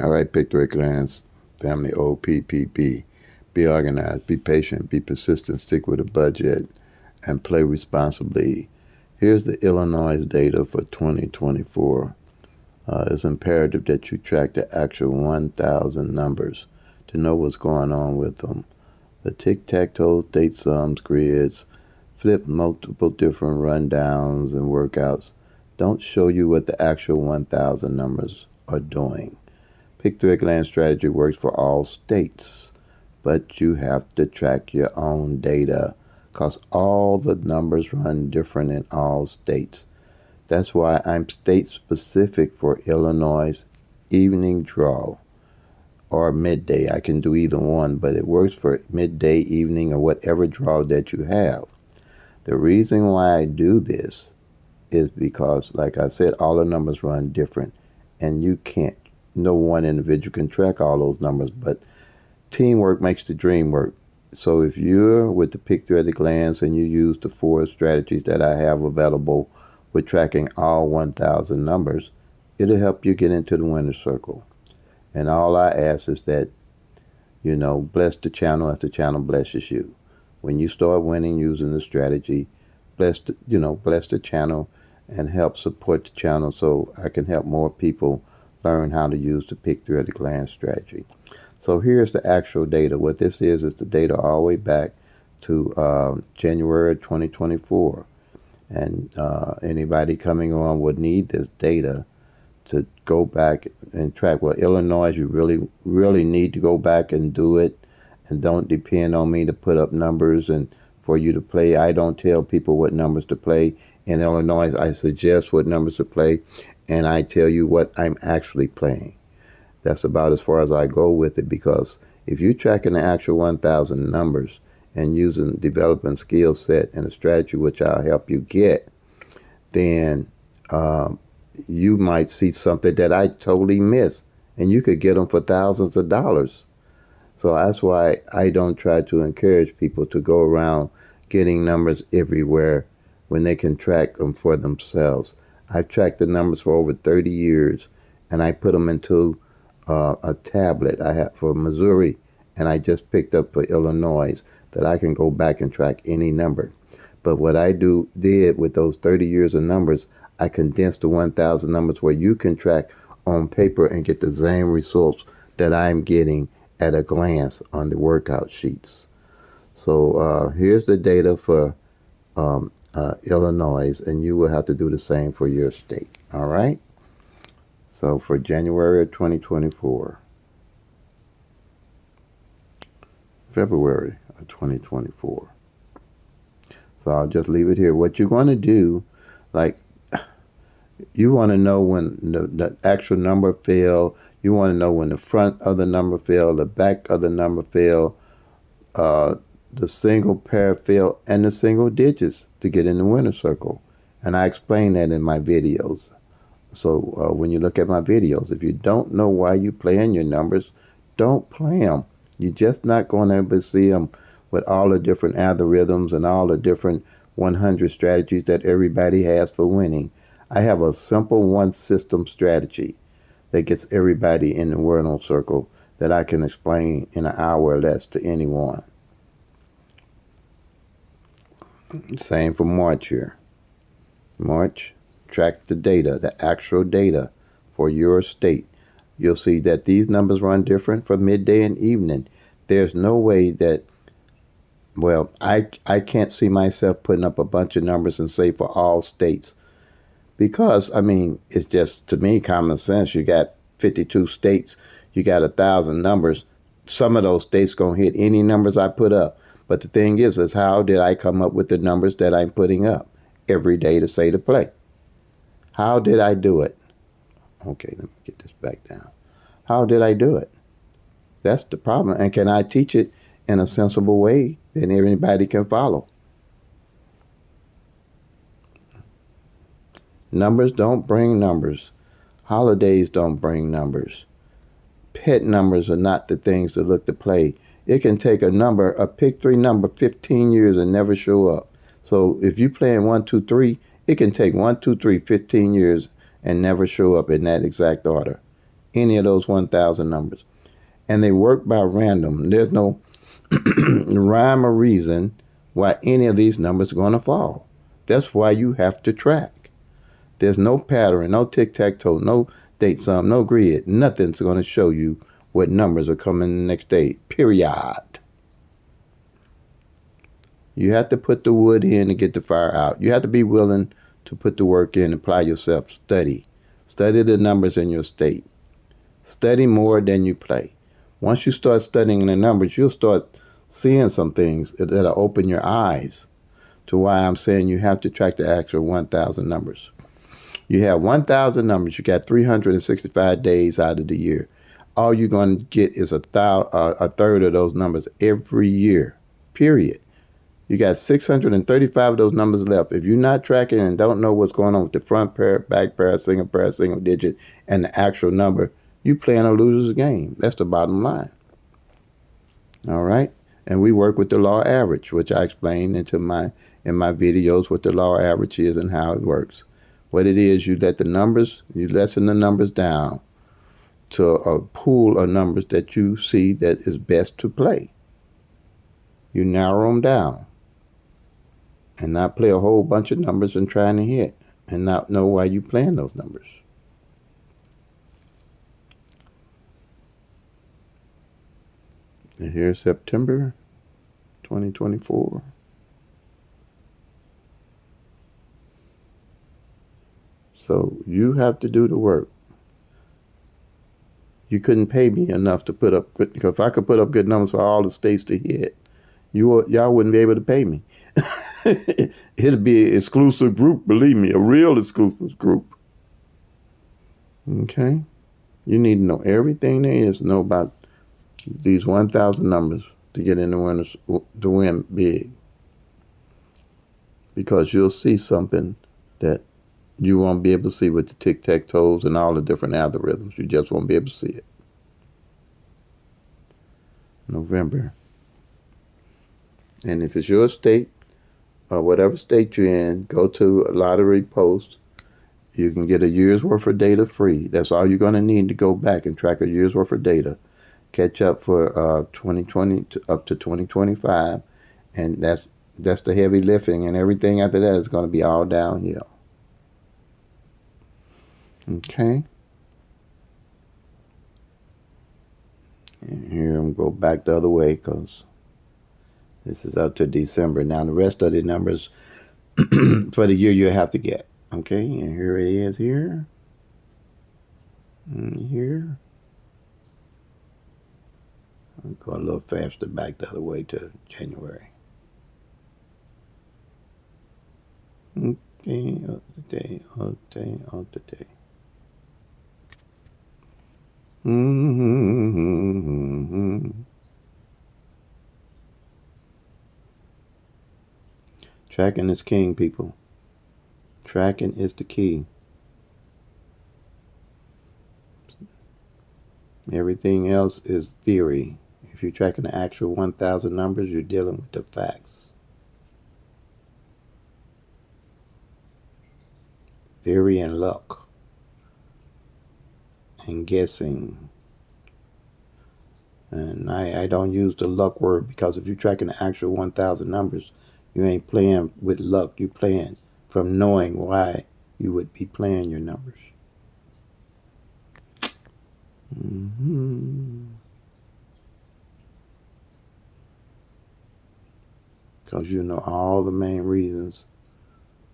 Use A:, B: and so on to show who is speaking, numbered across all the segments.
A: All right, Picture Clans, family OPPP. Be organized, be patient, be persistent, stick with a budget, and play responsibly. Here's the Illinois data for 2024. It's imperative that you track the actual 1,000 numbers to know what's going on with them. The tic-tac-toe date sums grids, flip multiple different rundowns and workouts don't show you what the actual 1,000 numbers are doing. Pick-through-a-glance strategy works for all states, but you have to track your own data because all the numbers run different in all states. That's why I'm state-specific for Illinois' evening draw or midday. I can do either one, but it works for midday, evening, or whatever draw that you have. The reason why I do this is because, like I said, all the numbers run different, and you can't, no one individual can track all those numbers, but teamwork makes the dream work. So if you're with the Picture at a Glance and you use the 4 strategies that I have available with tracking all 1,000 numbers, it'll help you get into the winner's circle. And all I ask is that, bless the channel as the channel blesses you. When you start winning using the strategy, bless the channel and help support the channel so I can help more people learn how to use the Picture at a Glance strategy. So here's the actual data. What this is the data all the way back to January 2024. And anybody coming on would need this data to go back and track. Well, Illinois, you really need to go back and do it, and don't depend on me to put up numbers and for you to play. I don't tell people what numbers to play. In Illinois, I suggest what numbers to play, and I tell you what I'm actually playing. That's about as far as I go with it, because if you're tracking the actual 1,000 numbers and using developing skill set and a strategy, which I'll help you get, then you might see something that I totally missed, and you could get them for thousands of dollars. So that's why I don't try to encourage people to go around getting numbers everywhere when they can track them for themselves. I've tracked the numbers for over 30 years, and I put them into a tablet I have for Missouri, and I just picked up for Illinois that I can go back and track any number. But what I did with those 30 years of numbers, I condensed the 1,000 numbers where you can track on paper and get the same results that I'm getting at a glance on the workout sheets. So here's the data for Illinois, and you will have to do the same for your state. All right? So for January of 2024, February of 2024. So I'll just leave it here. What you're going to do, like, you want to know when the actual number fell. You want to know when the front of the number fell, the back of the number fell, the single pair fell, and the single digits to get in the winner's circle. And I explain that in my videos. So when you look at my videos, if you don't know why you playing your numbers, don't play them. You're just not going to ever see them with all the different algorithms and all the different 100 strategies that everybody has for winning. I have a simple one system strategy that gets everybody in the winner's circle that I can explain in an hour or less to anyone. Same for March here. March, track the data, the actual data for your state. You'll see that these numbers run different for midday and evening. There's no way that, well, I can't see myself putting up a bunch of numbers and say for all states. Because, I mean, it's just, to me, common sense. You got 52 states. You got 1,000 numbers. Some of those states going to hit any numbers I put up. But the thing is how did I come up with the numbers that I'm putting up every day to say to play? How did I do it? Okay, let me get this back down. How did I do it? That's the problem. And can I teach it in a sensible way that everybody can follow? Numbers don't bring numbers. Holidays don't bring numbers. Pet numbers are not the things to look to play. It can take a pick 3 number 15 years and never show up. So if you're playing 1, 2, 3, it can take 1, 2, 3, 15 years and never show up in that exact order. any of those 1,000 numbers. And they work by random. There's no rhyme or reason why any of these numbers are going to fall. That's why you have to track. There's no pattern, no tic-tac-toe, no date sum, no grid. Nothing's going to show you what numbers are coming the next day, period. You have to put the wood in to get the fire out. You have to be willing to put the work in, apply yourself, study. Study the numbers in your state. Study more than you play. Once you start studying the numbers, you'll start seeing some things that'll open your eyes to why I'm saying you have to track the actual 1,000 numbers. You have 1,000 numbers. You got 365 days out of the year. All you're going to get is a third of those numbers every year, period. You got 635 of those numbers left. If you're not tracking and don't know what's going on with the front pair, back pair, single digit, and the actual number, you playing a loser's game. That's the bottom line. All right? And we work with the law average, which I explained in my videos what the law average is and how it works. What it is, you lessen the numbers down to a pool of numbers that you see that is best to play. You narrow them down and not play a whole bunch of numbers and trying to hit and not know why you're playing those numbers. And here's September 2024. So you have to do the work. You couldn't pay me enough to put up good, because if I could put up good numbers for all the states to hit, y'all wouldn't be able to pay me. It'd be an exclusive group, believe me, a real exclusive group. Okay? You need to know everything there is to know about these 1,000 numbers to get in the winners, to win big. Because you'll see something that you won't be able to see with the tic-tac-toes and all the different algorithms. You just won't be able to see it. November. And if it's your state, or whatever state you're in, go to Lottery Post. You can get a year's worth of data free. That's all you're going to need to go back and track a year's worth of data. Catch up for 2020 up to 2025. And that's the heavy lifting. And everything after that is going to be all downhill. Okay. And here I'm going to go back the other way because this is up to December. Now the rest of the numbers for the year you have to get. Okay, and here it is here. And here. I'll go a little faster back the other way to January. Okay, up to day, up to day, up to day. Tracking is king, people. Tracking is the key. Everything else is theory. If you're tracking the actual 1,000 numbers, you're dealing with the facts. Theory and luck. And guessing. And I don't use the luck word because if you're tracking the actual 1,000 numbers, you ain't playing with luck. You're playing from knowing why you would be playing your numbers. Because you know all the main reasons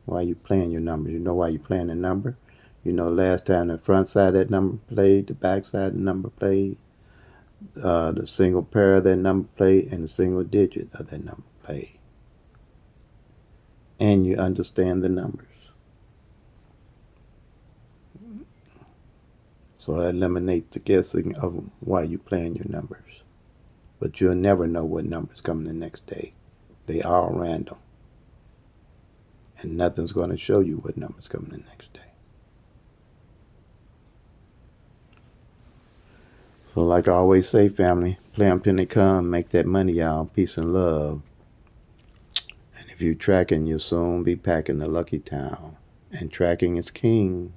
A: why you're playing your numbers. You know why you're playing the number. You know last time the front side of that number played, the back side of the number played, the single pair of that number played, and the single digit of that number played. And you understand the numbers. So that eliminates the guessing of why you're playing your numbers. But you'll never know what numbers come the next day. They are random. And nothing's going to show you what numbers come the next day. So like I always say, family, play 'em till they come, make that money, y'all. Peace and love. And if you're tracking, you'll soon be packing the lucky town. And tracking is king.